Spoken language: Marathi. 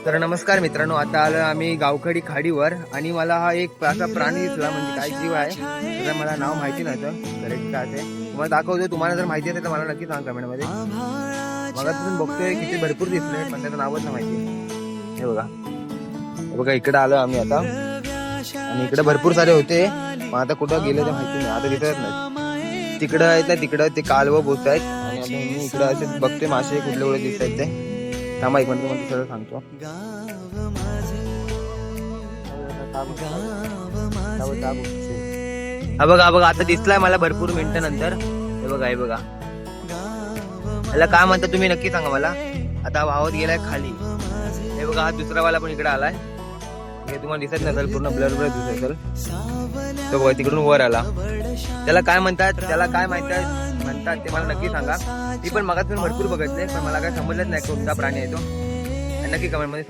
तर नमस्कार मित्रांनो, आता आलो आम्ही गावखडी खाडीवर आणि मला हा एक असा प्राणी दिसला, म्हणजे काय जीव आहे त्याचं मला नाव माहिती नव्हतं करेक्ट काय ते तुम्हाला दाखवतो. तुम्हाला जर माहिती असेल तर मला नक्की सांगा कमेंटमध्ये. मग तुम्ही बघतोय किती भरपूर दिसले पण त्याचं नावच नाही माहिती. हे बघा, हे बघा इकडे आलो आम्ही आता आणि इकडे भरपूर सारे होते. मग आता कुठं गेले ते माहिती नाही, आता दिसत नाही. तिकडं आहेत ना, तिकडं ते कालवं बोलत आहेत आणि आता मी इकडं असे बघतोय मासे कुठले कुठले दिसत आहेत ते. थांबा एक मिनिट, तुम्हाला सगळं सांगतो. हा बघा बघा, आता दिसलाय मला भरपूर मिनिटं नंतर. हे बघा, हे बघा, याला काय म्हणतात तुम्ही नक्की सांगा मला. आता वाहत गेलाय खाली. हे बघा, हा दुसरा वाला पण इकडे आलाय. हे तुम्हाला दिसत नसेल, पूर्ण ब्लर ब्लर दिसत असेल. तो बघा तिकडून वर आला. त्याला काय म्हणतात, त्याला काय म्हणतात ते मला नक्की सांगा. ती पण मगात भरपूर बघितले पण मला काय समजलंच नाही कोणता प्राणी आहे तो. नक्की कमेंट मध्ये